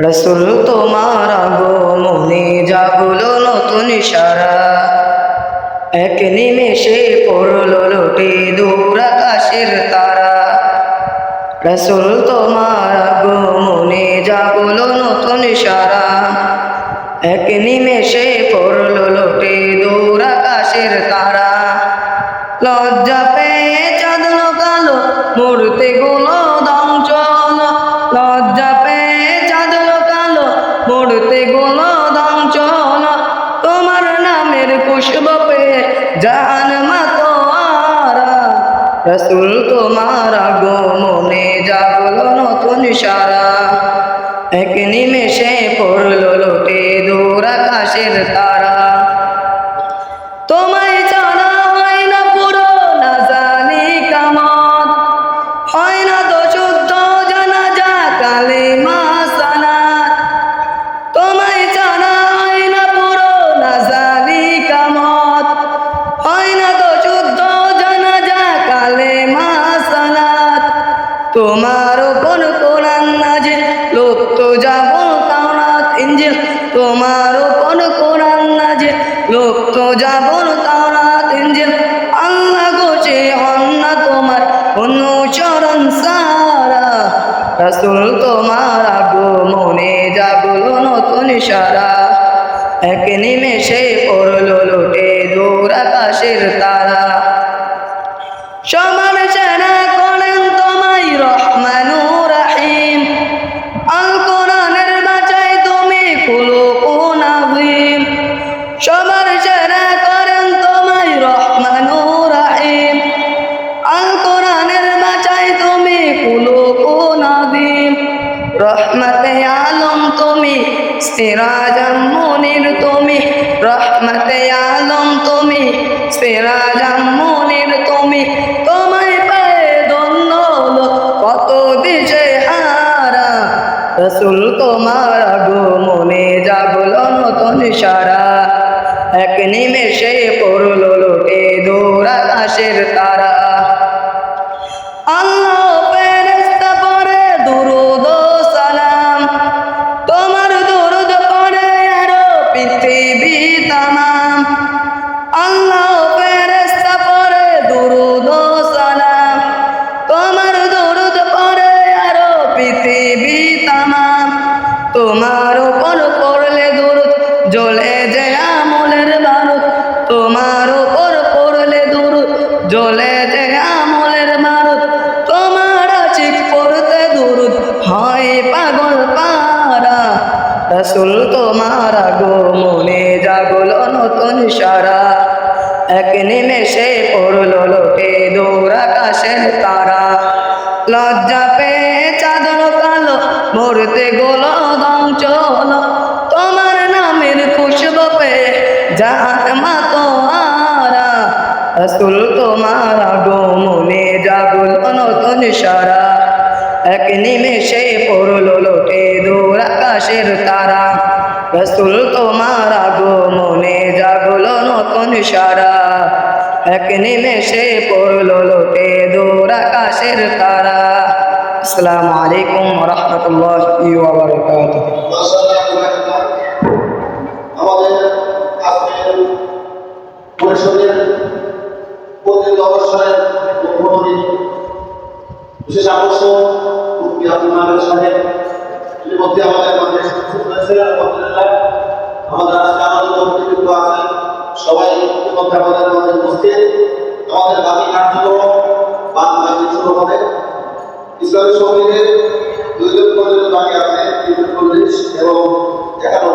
রসুল তোমার আগমনে জাগলো নতুন সারা, এক নিমেষে পড়লো লোটে দূর আকাশের তারা। রসুল তোমার আগমনে জাগলো নতুন সারা, এক নিমেষে পড়লো লোটে দূর আকাশের তারা। লজ্জা পেয়ে চাঁদল কালো মূর্তি গুলো দংচল, লজ্জা পেয়ে চাঁদল কালো মূর্তি গুলো দংচল। তোমার নামের পুষ্প পেয়ে জাহান মাতোয়ারা, রসুল তোমার আগমনে জাগলো নতুন সারা, এক নিমেষে পড়লো লোটে দূর আকাশের তারা। তোমায় জানা হয় না পুরো না জানি কামত, হয় না তো শুদ্ধ জানাজা কালিমা সালাত। তোমায় জানা হয় না পুরো না জানি কামত, হয় না তো শুদ্ধ জানাজা কালিমা সালাত। তোমার উপর কোরআন নাজিল লোক তো যাবল তাওরাত ইনজিল, তোমার উপর কোরআন নাজিল লোক তো যাবল তাওরাত ইনজিল। আল্লাহ গোছে হন না তোমার অনুসরণ সারা, রসুল তোমার আগমনে জাগলো নতুন সারা, এক নিমেষে পড়লো লোটে দূর আকাশের তারা। সমান সেনা করেন তোমায় রহমানুর রহিম, আল কোরআনের বাঁচাই তুমি খুলুকুন আযীম। সবার সেনা করেন তোমায় রহমানুর রহিম, আল কোরআনের বাঁচাই তুমি খুলুকুন আযীম। রহমতে আলম তুমি সিরাজাম মুনির তুমি, রহমতে আলম তুমি সিরাজাম মুনির তুমি। তোমায় পেয়ে ধন্য হলো কত দিশে হারা, রসুল তোমার আগমনে জাগলো নতুন সারা, এক নিমেষে পড়লো লোটে দূর আকাশের তারা। আল্লাহ ফেরেশতা পড়ে দুরূদ ও সালাম, তোমার দুরূদ পড়ে আরো পৃথিবী তামাম। আল্লাহ ফেরেশতা পড়ে দুরূদ ও সালাম, তোমার দুরূদ পড়ে আরো পৃথিবী তামাম। তোমার উপর পড়লে দুরূদ জ্বলে যে আমলের বারুদ, তোমার উপর পড়লে দুরূদ জ্বলে যে আমলের বারুদ। তোমার আশিক পড়তে দুরূদ হয় পাগল পারা, রসুল তোমার আগমনে জাগলো নতুন সারা, এক নিমেষে পড়লো লোটে দূর আকাশের তারা। লজ্জা পেয়ে চাঁদল কালো মূর্তি গুলো দংচল, তোমার নামের খুশব পেয়ে জাহান মাতোয়ারা, রসুল তোমার আগমনে জাগলো নতুন সারা, এক নিমেষে পড়লো লোটে দূর আকাশের তারা। রসুল তোমার আগমনে জাগলো নতুন সারা, এক নিমেষে পড়লো লোটে দূর আকাশের তারা। আসসালামু আলাইকুম ওয়া রাহমাতুল্লাহি ওয়া বারাকাতুহু। আমাদের আজকের পরিষদের প্রতিনিধি অবসরের মুখ্যমন্ত্রী বিশেষ আকর্ষণ মুফতি আব্দুল মালেক সাহেব ইতিমধ্যে আমাদের মাঝে উপস্থিত হয়েছে। আলহামদুলিল্লাহ আমাদের আজকে আমাদের অতিথিবৃন্দ আছেন, সবাই ইতিমধ্যে আমাদের মাঝে উপস্থিত। আমাদের বাকি কার্যক্রম বাংলাদেশে শুরু হবে। ইসলামী সমিতির 2 জন পর্যন্ত বাকি আছে, 3 জন এবং